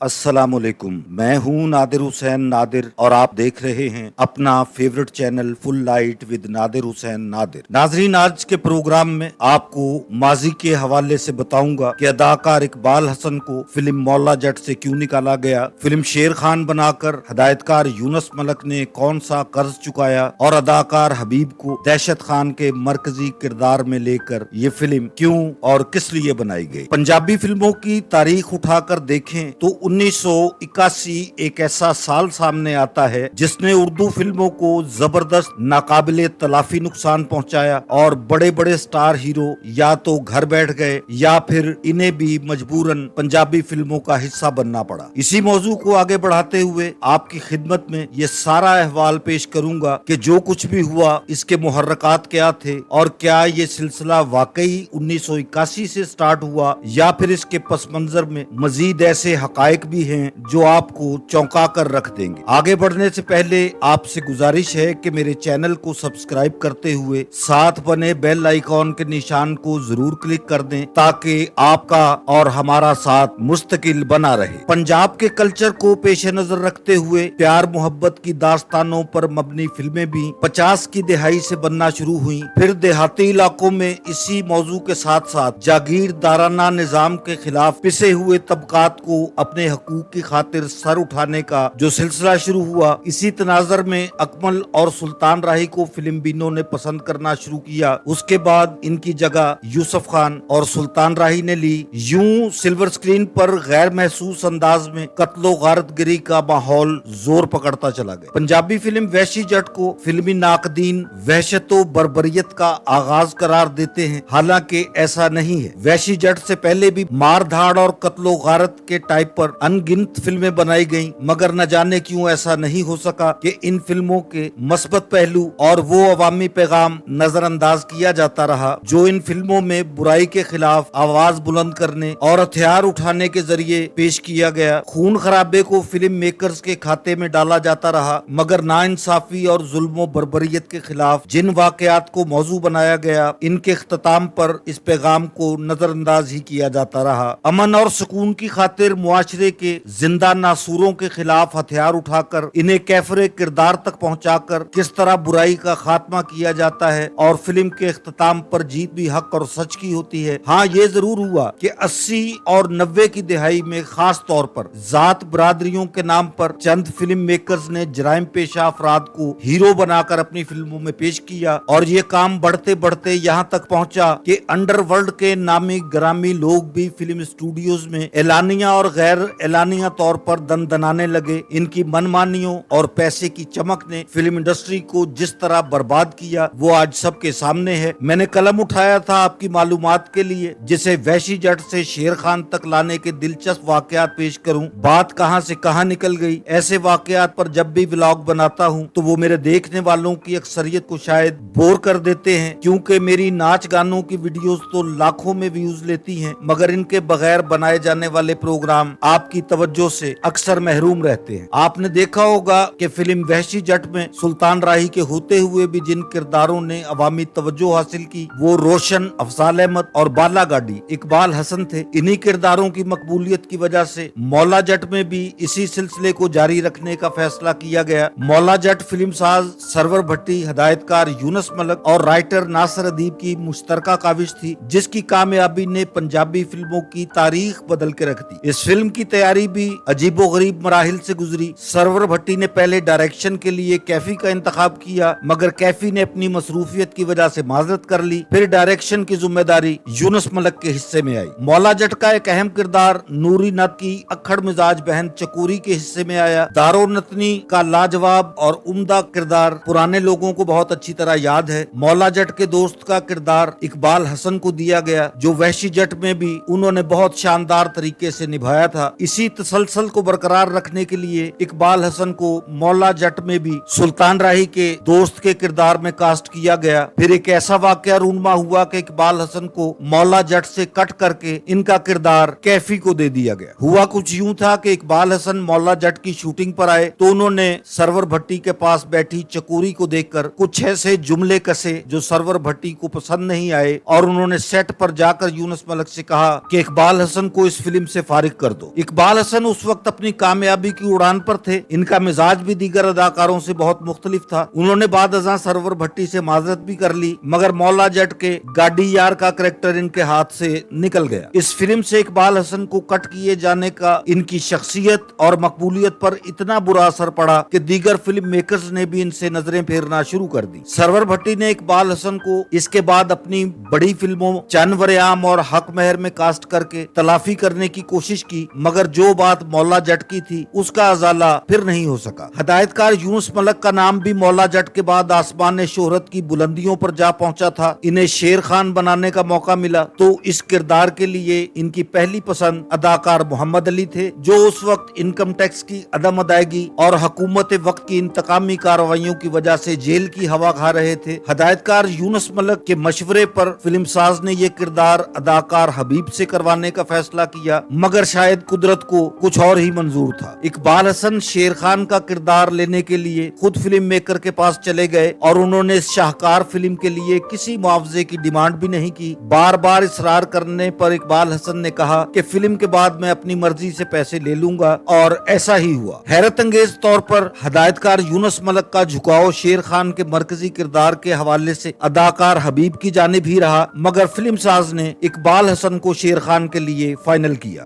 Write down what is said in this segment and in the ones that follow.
अस्सलामुअलैकुम। मैं हूं नादिर हुसैन नादिर और आप देख रहे हैं अपना favourite channel full light with Nadir Hussain Nadir. नाजरीन, आज के प्रोग्राम में आपको माजी के हवाले से बताऊंगा कि अदाकार इकबाल हसन को फिल्म मौला जट से क्यों निकाला गया, फिल्म शेर खान बनाकर हिदायतकार यूनुस मलिक ने कौन सा कर्ज चुकाया और अदाकार हबीब को दहशत खान के मरकजी किरदार में लेकर ये फिल्म क्यों और किस लिए बनाई गई। पंजाबी फिल्मों की तारीख उठाकर देखें तो 1981 एक ऐसा साल सामने आता है जिसने उर्दू फिल्मों को जबरदस्त नाकाबिले तलाफी नुकसान पहुंचाया और बड़े बड़े स्टार हीरो या तो घर बैठ गए या फिर इन्हें भी मजबूरन पंजाबी फिल्मों का हिस्सा बनना पड़ा। इसी मौजू को आगे बढ़ाते हुए आपकी खिदमत में ये सारा अहवाल पेश करूंगा कि जो कुछ भी हुआ इसके मुहर्रकात क्या थे और क्या ये सिलसिला वाकई 1981 से स्टार्ट हुआ या फिर इसके पस मंजर में मजीद ऐसे हकायक भी हैं जो आपको चौंका कर रख देंगे। आगे बढ़ने से पहले आपसे गुजारिश है कि मेरे चैनल को सब्सक्राइब करते हुए साथ बने बेल आइकॉन के निशान को जरूर क्लिक कर दें ताकि आपका और हमारा साथ मुस्तकिल बना रहे। पंजाब के कल्चर को पेश नजर रखते हुए प्यार मोहब्बत की दास्तानों पर मबनी फिल्में भी 50 की दहाई से बनना शुरू हुई। फिर देहाती इलाकों में इसी मौजू के साथ साथ जागीरदाराना निजाम के खिलाफ पिसे हुए तबकात को अपने हकूक की खातिर सर उठाने का जो सिलसिला शुरू हुआ, इसी तनाजर में अकमल और सुल्तान राही को फिल्म बीनों ने पसंद करना शुरू किया। उसके बाद इनकी जगह यूसुफ खान और सुल्तान राही ने ली। यूं सिल्वर स्क्रीन पर गैर महसूस अंदाज में कत्लो गारतगिरी का माहौल जोर पकड़ता चला गया। पंजाबी फिल्म वहशी जट को फिल्मी नाकदीन वहशतो बर्बरियत का आगाज करार देते हैं, हालांकि ऐसा नहीं है। वहशी जट से पहले भी मार धाड़ और कत्लो गारत के टाइप पर अनगिनत फिल्में बनाई गईं, मगर न जाने क्यों ऐसा नहीं हो सका कि इन फिल्मों के मस्बत पहलू और वो अवामी पैगाम नजरअंदाज किया जाता रहा जो इन फिल्मों में बुराई के खिलाफ आवाज बुलंद करने और हथियार उठाने के जरिए पेश किया गया। खून खराबे को फिल्म मेकर्स के खाते में डाला जाता रहा, मगर नाइंसाफी और जुल्म बर्बरियत के खिलाफ जिन वाकयात को मौजू बनाया गया, इनके इख्तिताम पर इस पैगाम को नजरअंदाज ही किया जाता रहा। अमन और सुकून की खातिर मुआशरे के जिंदा नासूरों के खिलाफ हथियार उठाकर इन्हें कैफरे किरदार तक पहुंचाकर किस तरह बुराई का खात्मा किया जाता है और फिल्म के इख्तिताम पर जीत भी हक और सच की होती है। हाँ, ये जरूर हुआ कि 80 और 90 की दिहाई में खास तौर पर जात बरादरियों के नाम पर चंद फिल्म मेकर्स ने जराइम पेशा अफराद को हीरो बनाकर अपनी फिल्मों में पेश किया और ये काम बढ़ते बढ़ते यहाँ तक पहुँचा कि अंडरवर्ल्ड के नामी ग्रामी लोग भी फिल्म स्टूडियोज में एलानिया और गैर एलानिया तौर पर दनदनाने लगे। इनकी मनमानियों और पैसे की चमक ने फिल्म इंडस्ट्री को जिस तरह बर्बाद किया वो आज सबके सामने है। मैंने कलम उठाया था आपकी मालूमात के लिए जिसे वहशी जट से शेर खान तक लाने के दिलचस्प वाकयात पेश करूं। बात कहां से कहां निकल गई। ऐसे वाकयात पर जब भी व्लॉग बनाता हूं तो वो मेरे देखने वालों की अक्सरियत को शायद बोर कर देते हैं, क्योंकि मेरी नाच गानों की वीडियोस तो लाखों में व्यूज लेती हैं, मगर इनके बगैर बनाए जाने वाले प्रोग्राम आपकी तवज्जो से अक्सर महरूम रहते हैं। आपने देखा होगा कि फिल्म वहशी जट में सुल्तान राही के होते हुए भी जिन किरदारों ने अवामी तवज्जो हासिल की वो रोशन, अफजाल अहमद और बाला गाड़ी इकबाल हसन थे। इन्हीं किरदारों की मकबूलियत की वजह से मौला जट में भी इसी सिलसिले को जारी रखने का फैसला किया गया। मौला जट फिल्म साज सरवर भट्टी, हिदायतकार यूनुस मलिक और राइटर नासिर अदीब की मुश्तरका काविश थी, जिसकी कामयाबी ने पंजाबी फिल्मों की तारीख बदल के रख दी। इस फिल्म की तैयारी भी अजीबो गरीब मराहिल से गुजरी। सरवर भट्टी ने पहले डायरेक्शन के लिए कैफी का इंतखाब किया, मगर कैफी ने अपनी मसरूफियत की वजह से माजरत कर ली। फिर डायरेक्शन की जिम्मेदारी यूनुस मलिक के हिस्से में आई। मौला जट का एक अहम किरदार नूरी नत की अक्खड़ मिजाज बहन चकोरी के हिस्से में आया। दारो नतनी का लाजवाब और उम्दा किरदार पुराने लोगों को बहुत अच्छी तरह याद है। मौला जट के दोस्त का किरदार इकबाल हसन को दिया गया, जो वहशी जट में भी उन्होंने बहुत शानदार तरीके से निभाया था। इसी तसलसल को बरकरार रखने के लिए इकबाल हसन को मौला जट में भी सुल्तान राही के दोस्त के किरदार में कास्ट किया गया। फिर एक ऐसा वाकया रूनमा हुआ कि इकबाल हसन को मौला जट से कट करके इनका किरदार कैफी को दे दिया गया। हुआ कुछ यूं था कि इकबाल हसन मौला जट की शूटिंग पर आए तो उन्होंने सरवर भट्टी के पास बैठी चकोरी को देखकर कुछ ऐसे जुमले कसे जो सरवर भट्टी को पसंद नहीं आए और उन्होंने सेट पर जाकर यूनुस मलिक से कहा कि इकबाल हसन को इस फिल्म से फारिग कर दो। इकबाल हसन उस वक्त अपनी कामयाबी की उड़ान पर थे। इनका मिजाज भी दीगर अदाकारों से बहुत मुख्तलिफ था। उन्होंने बाद अज़ां सरवर भट्टी से माजरत भी कर ली, मगर मौला जट के गाड़ी यार का कैरेक्टर इनके हाथ से निकल गया। इस फिल्म से इकबाल हसन को कट किए जाने का इनकी शख्सियत और मकबूलियत पर इतना बुरा असर पड़ा कि दीगर फिल्म मेकर्स ने भी इनसे नजरें फेरना शुरू कर दी। सरवर भट्टी ने इकबाल हसन को इसके बाद अपनी बड़ी फिल्मों चन-वर-आम और हक महर में कास्ट करके तलाफी करने की कोशिश की, मगर जो बात मौला जट की थी उसका अजाला फिर नहीं हो सका। हदायतकार यूनुस मलक का नाम भी मौला जट के बाद आसमान शोहरत की बुलंदियों पर जा पहुंचा था। इन्हें शेर खान बनाने का मौका मिला तो इस किरदार के लिए इनकी पहली पसंद अदाकार मोहम्मद अली थे, जो उस वक्त इनकम टैक्स की अदम अदायगी और हुकूमत वक्त की इंतकामी कार्रवाइयों की वजह से जेल की हवा खा रहे थे। हदायतकार यूनुस मलक के मशवरे पर फिल्मसाज ने ये किरदार अदाकार हबीब से करवाने का फैसला किया, मगर शायद कुदरत को कुछ और ही मंजूर था। इकबाल हसन शेर खान का किरदार लेने के लिए खुद फिल्म मेकर के पास चले गए और उन्होंने शाहकार फिल्म के लिए किसी मुआवजे की डिमांड भी नहीं की। बार बार इसरार करने पर इकबाल हसन ने कहा कि फिल्म के बाद मैं अपनी मर्जी से पैसे ले लूंगा, और ऐसा ही हुआ। हैरत अंगेज तौर पर हदायतकार यूनुस मलक का झुकाव शेर खान के मरकजी किरदार के हवाले से अदाकार हबीब की जानिब ही रहा, मगर फिल्म साज ने इकबाल हसन को शेर खान के लिए फाइनल किया।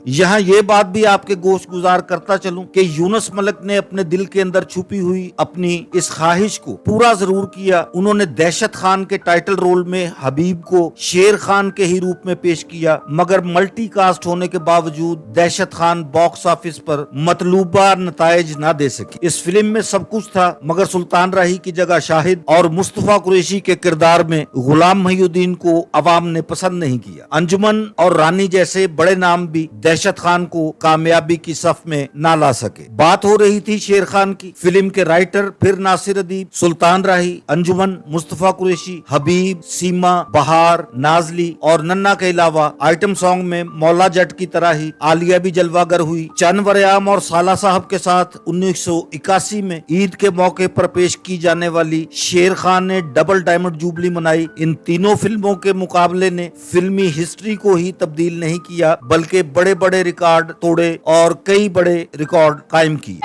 यहाँ ये बात भी आपके गोश गुजार करता चलूं कि यूनुस मलक ने अपने दिल के अंदर छुपी हुई अपनी इस ख्वाहिश को पूरा जरूर किया। उन्होंने दहशत खान के टाइटल रोल में हबीब को शेर खान के ही रूप में पेश किया, मगर मल्टी कास्ट होने के बावजूद दहशत खान बॉक्स ऑफिस पर मतलूबा नताइज ना दे सकी। इस फिल्म में सब कुछ था, मगर सुल्तान राही की जगह शाहिद और मुस्तफा कुरैशी के किरदार में गुलाम मोहिउद्दीन को अवाम ने पसंद नहीं किया। अंजुमन और रानी जैसे बड़े नाम भी दहशत खान को कामयाबी की सफ में ना ला सके। बात हो रही थी शेर खान की। फिल्म के राइटर फिर नासिर अदीब, सुल्तान राही, अंजुमन, मुस्तफा कुरैशी, हबीब, सीमा, बहार, नाजली और नन्ना के अलावा आइटम सॉन्ग में मौला जट की तरह ही आलिया भी जलवागर हुई। चन-वर-आम और साला साहब के साथ 1981 में ईद के मौके पर पेश की जाने वाली शेर खान ने डबल डायमंड जुबली मनाई। इन तीनों फिल्मों के मुकाबले ने फिल्मी हिस्ट्री को ही तब्दील नहीं किया, बल्कि बड़े बड़े रिकॉर्ड तोड़े और कई बड़े रिकॉर्ड कायम किए।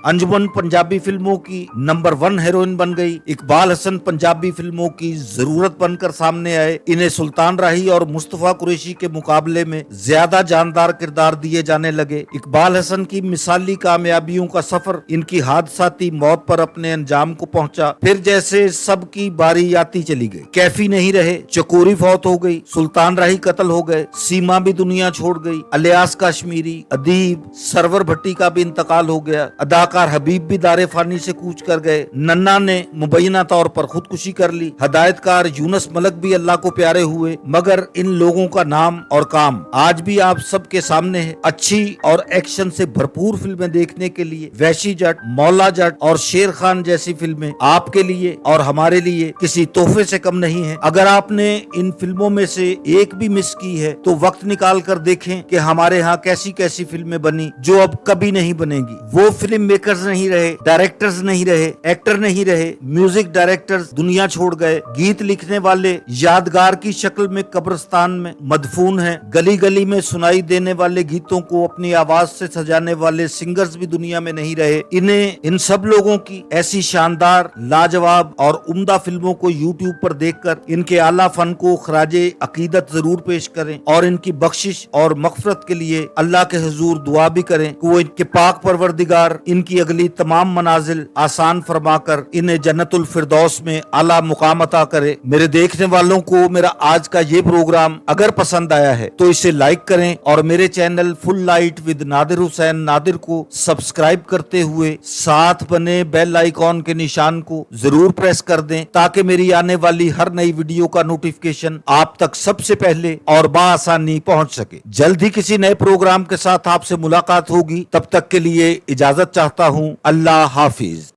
अंजुमन पंजाबी फिल्मों की नंबर 1 हीरोइन बन गई। इकबाल हसन पंजाबी फिल्मों की जरूरत बनकर सामने आए। इन्हें सुल्तान राही और मुस्तफा कुरैशी के मुकाबले में ज्यादा जानदार किरदार दिए जाने लगे। इकबाल हसन की मिसाली कामयाबियों का सफर इनकी हादसाती मौत पर अपने अंजाम को पहुंचा। फिर जैसे सबकी बारी आती चली गई। कैफी नहीं रहे, चकोरी फौत हो गई, सुल्तान राही कत्ल हो गए, सीमा भी दुनिया छोड़ गई, अलियास कश्मीरी, अदीब, सरवर भट्टी का भी इंतकाल हो गया, अदाकार हबीब भी दारे फानी से कूच कर गए, नन्ना ने मुबैना तौर पर खुदकुशी कर ली, हदायतकार यूनुस मलक भी अल्लाह को प्यारे हुए, मगर इन लोगों का नाम और काम आज भी आप सबके सामने है। अच्छी और एक्शन से भरपूर फिल्में देखने के लिए वैशी जट, मौला जट और शेर खान जैसी फिल्में आपके लिए और हमारे लिए किसी तोहफे से कम नहीं है। अगर आपने इन फिल्मों में से एक भी मिस की है तो वक्त निकाल कर देखें कि हमारे यहाँ कैसी कैसी फिल्में बनी जो अब कभी नहीं बनेगी। वो फिल्म मेकर्स नहीं रहे, डायरेक्टर्स नहीं रहे, एक्टर नहीं रहे, म्यूजिक डायरेक्टर्स दुनिया छोड़ गए, गीत लिखने वाले यादगार की शक्ल में कब्रिस्तान में मदफून हैं, गली गली में सुनाई देने वाले गीतों को अपनी आवाज से सजाने वाले सिंगर्स भी दुनिया में नहीं रहे। इन्हें इन सब लोगों की ऐसी शानदार, लाजवाब और उम्दा फिल्मों को यूट्यूब पर देखकर इनके आला फन को खराजे अकीदत जरूर पेश करें और इनकी बख्शिश और मगफरत के लिए अल्लाह के हुजूर दुआ भी करें कि वो इनके पाक परवरदिगार इनकी अगली तमाम मनाजिल आसान फरमाकर इन्हें जन्नतुल फिरदौस में आला मुकाम अता करे। मेरे देखने वालों को मेरा आज का ये प्रोग्राम अगर पसंद आया है तो इसे लाइक करें और मेरे channel full light with Nadir Hussain Nadir को सब्सक्राइब करते हुए साथ बने बेल आइकॉन के निशान को जरूर प्रेस कर दें ताकि मेरी आने वाली हर नई वीडियो का नोटिफिकेशन आप तक सबसे पहले और बआसानी पहुंच सके। जल्द ही किसी नए प्रोग्राम के साथ आपसे मुलाकात होगी। तब तक के लिए इजाजत चाहता हूं। अल्लाह हाफिज।